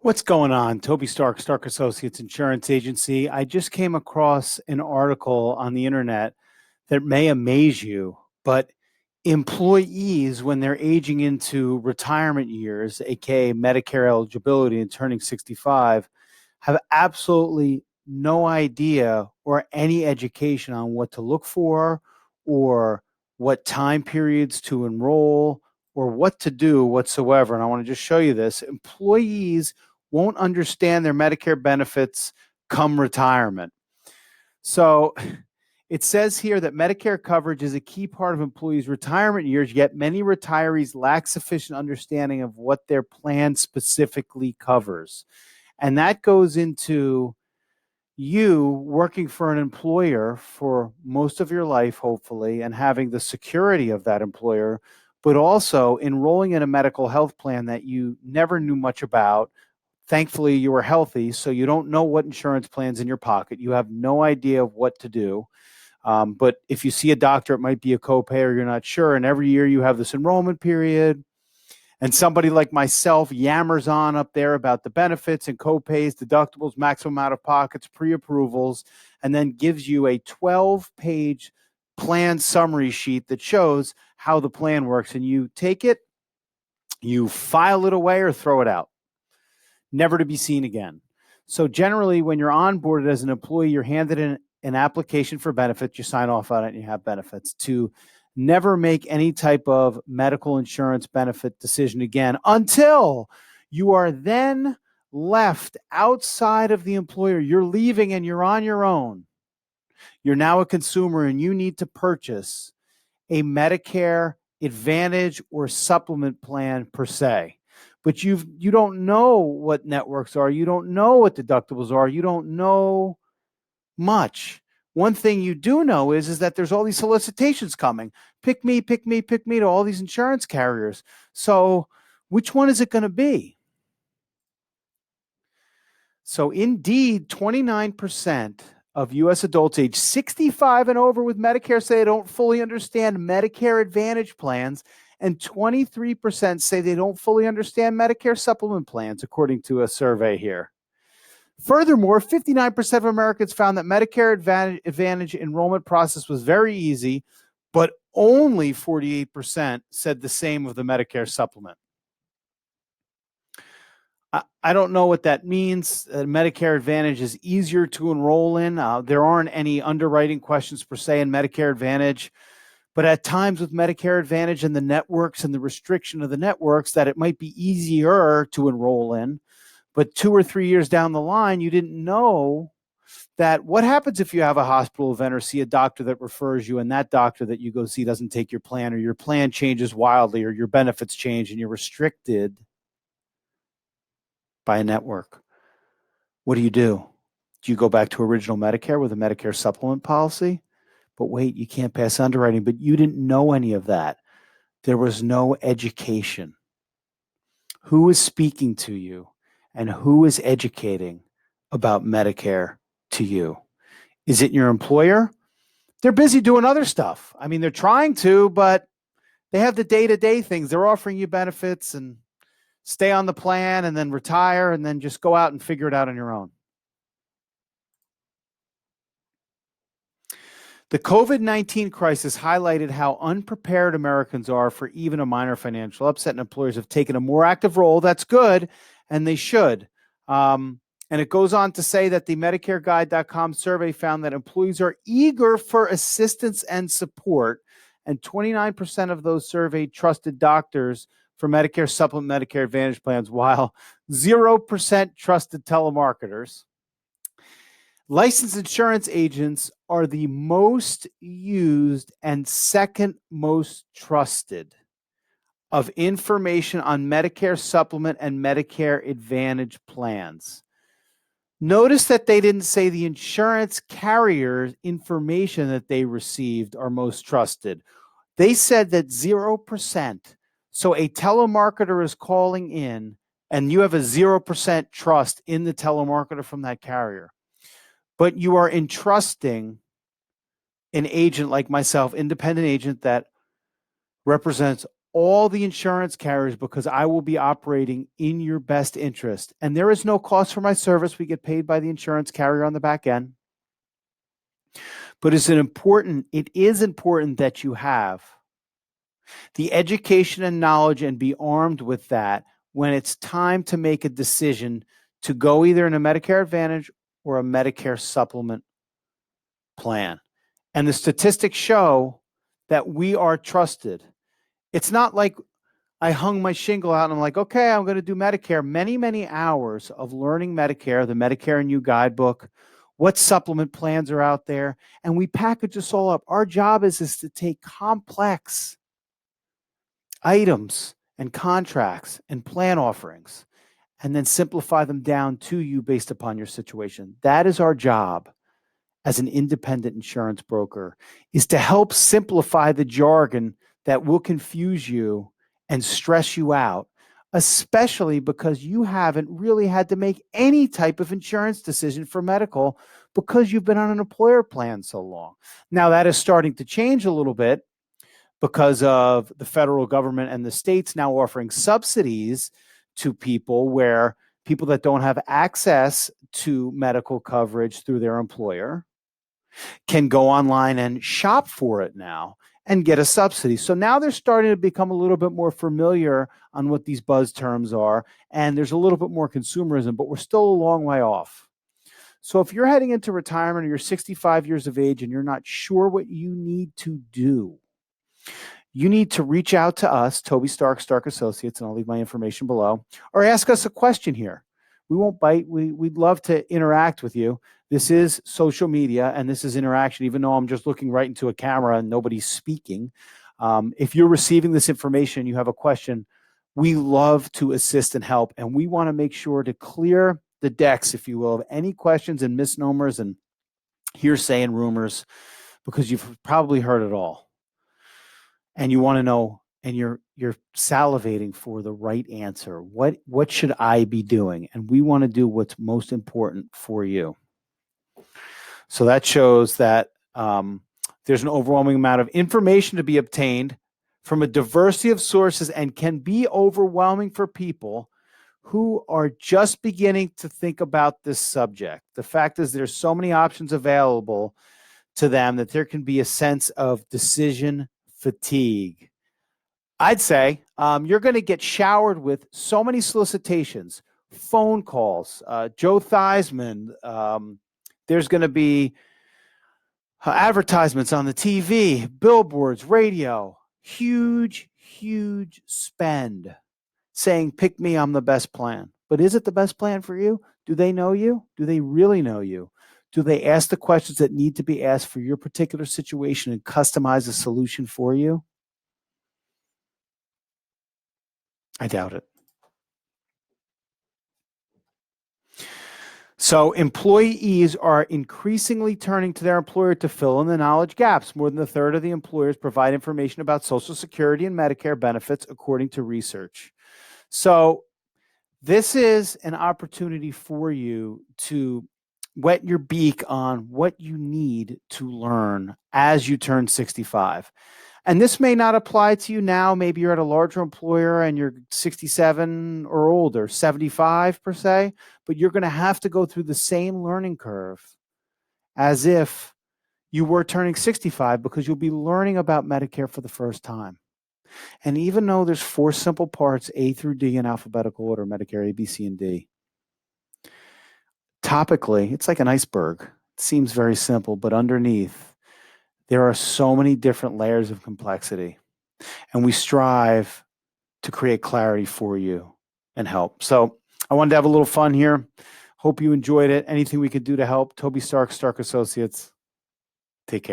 What's going on? Toby Stark, Stark Associates Insurance Agency. I just came across an article on the internet that may amaze you, but employees, when they're aging into retirement years, aka Medicare eligibility and turning 65, have absolutely no idea or any education on what to look for or what time periods to enroll or what to do whatsoever. And I want to just show you this. Employees won't understand their Medicare benefits come retirement. So it says here that Medicare coverage is a key part of employees' retirement years, yet many retirees lack sufficient understanding of what their plan specifically covers. And that goes into you working for an employer for most of your life, hopefully, and having the security of that employer, but also enrolling in a medical health plan that you never knew much about. Thankfully, you were healthy, so you don't know what insurance plan's in your pocket. You have no idea of what to do. But if you see a doctor, it might be a copay or you're not sure. And every year you have this enrollment period. And somebody like myself yammers on up there about the benefits and copays, deductibles, maximum out of pockets, pre-approvals, and then gives you a 12-page plan summary sheet that shows how the plan works. And you take it, you file it away or throw it out, never to be seen again. So generally, when you're onboarded as an employee, you're handed an application for benefits, you sign off on it, and you have benefits. To never make any type of medical insurance benefit decision again until you are then left outside of the employer. You're leaving and you're on your own. You're now a consumer and you need to purchase a Medicare Advantage or supplement plan per se. But you don't know what networks are. You don't know what deductibles are. You don't know much. One thing you do know is that there's all these solicitations coming. Pick me, pick me, pick me to all these insurance carriers. So which one is it going to be? So indeed, 29% of U.S. adults age 65 and over with Medicare say they don't fully understand Medicare Advantage plans, and 23% say they don't fully understand Medicare supplement plans, according to a survey here. Furthermore, 59% of Americans found that Medicare Advantage enrollment process was very easy, but only 48% said the same of the Medicare supplement. I don't know what that means. Medicare Advantage is easier to enroll in. There aren't any underwriting questions per se in Medicare Advantage, but at times with Medicare Advantage and the networks and the restriction of the networks, that it might be easier to enroll in. But 2 or 3 years down the line, you didn't know that what happens if you have a hospital event or see a doctor that refers you and that doctor that you go see doesn't take your plan, or your plan changes wildly, or your benefits change and you're restricted by a network. What do? Do you go back to original Medicare with a Medicare supplement policy? But wait, you can't pass underwriting, but you didn't know any of that. There was no education. Who is speaking to you and who is educating about Medicare to you? Is it your employer? They're busy doing other stuff. I mean, they're trying to, but they have the day-to-day things. They're offering you benefits and stay on the plan and then retire and then just go out and figure it out on your own. The COVID-19 crisis highlighted how unprepared Americans are for even a minor financial upset, and employers have taken a more active role. That's good, and they should. And it goes on to say that the MedicareGuide.com survey found that employees are eager for assistance and support, and 29% of those surveyed trusted doctors for Medicare supplement, Medicare Advantage plans, while 0% trusted telemarketers. Licensed insurance agents are the most used and second most trusted of information on Medicare supplement and Medicare Advantage plans. Notice that they didn't say the insurance carrier information that they received are most trusted. They said that 0%. So a telemarketer is calling in and you have a 0% trust in the telemarketer from that carrier. But you are entrusting an agent like myself, independent agent that represents all the insurance carriers because I will be operating in your best interest. And there is no cost for my service. We get paid by the insurance carrier on the back end. But it is important that you have the education and knowledge and be armed with that when it's time to make a decision to go either in a Medicare Advantage or a Medicare supplement plan. And the statistics show that we are trusted. It's not like I hung my shingle out and I'm like, okay, I'm going to do Medicare. Many, many hours of learning Medicare, the Medicare and You guidebook, what supplement plans are out there, and we package this all up. Our job is to take complex items and contracts and plan offerings and then simplify them down to you based upon your situation. That is our job as an independent insurance broker, is to help simplify the jargon that will confuse you and stress you out, especially because you haven't really had to make any type of insurance decision for medical because you've been on an employer plan so long. Now, that is starting to change a little bit because of the federal government and the states now offering subsidies to people where people that don't have access to medical coverage through their employer can go online and shop for it now and get a subsidy. So now they're starting to become a little bit more familiar on what these buzz terms are, and there's a little bit more consumerism, but we're still a long way off. So if you're heading into retirement or you're 65 years of age and you're not sure what you need to do, you need to reach out to us, Toby Stark, Stark Associates, and I'll leave my information below, or ask us a question here. We won't bite. We'd love to interact with you. This is social media, and this is interaction, even though I'm just looking right into a camera and nobody's speaking. If you're receiving this information, you have a question, we love to assist and help, and we want to make sure to clear the decks, if you will, of any questions and misnomers and hearsay and rumors, because you've probably heard it all. And you want to know, and you're salivating for the right answer. What should I be doing? And we want to do what's most important for you. So that shows that there's an overwhelming amount of information to be obtained from a diversity of sources and can be overwhelming for people who are just beginning to think about this subject. The fact is there's so many options available to them that there can be a sense of decision fatigue. I'd say you're going to get showered with so many solicitations, phone calls, Joe Theismann. There's going to be advertisements on the TV, billboards, radio, huge, huge spend saying, pick me, I'm the best plan. But is it the best plan for you? Do they know you? Do they really know you? Do they ask the questions that need to be asked for your particular situation and customize a solution for you? I doubt it. So employees are increasingly turning to their employer to fill in the knowledge gaps. More than a third of the employers provide information about Social Security and Medicare benefits, according to research. So this is an opportunity for you to wet your beak on what you need to learn as you turn 65. And this may not apply to you now. Maybe you're at a larger employer and you're 67 or older, 75 per se, but you're going to have to go through the same learning curve as if you were turning 65 because you'll be learning about Medicare for the first time. And even though there's 4 simple parts, A through D in alphabetical order, Medicare A, B, C, and D, topically, it's like an iceberg. It seems very simple, but underneath, there are so many different layers of complexity, and we strive to create clarity for you and help. So I wanted to have a little fun here. Hope you enjoyed it. Anything we could do to help, Toby Stark, Stark Associates. Take care.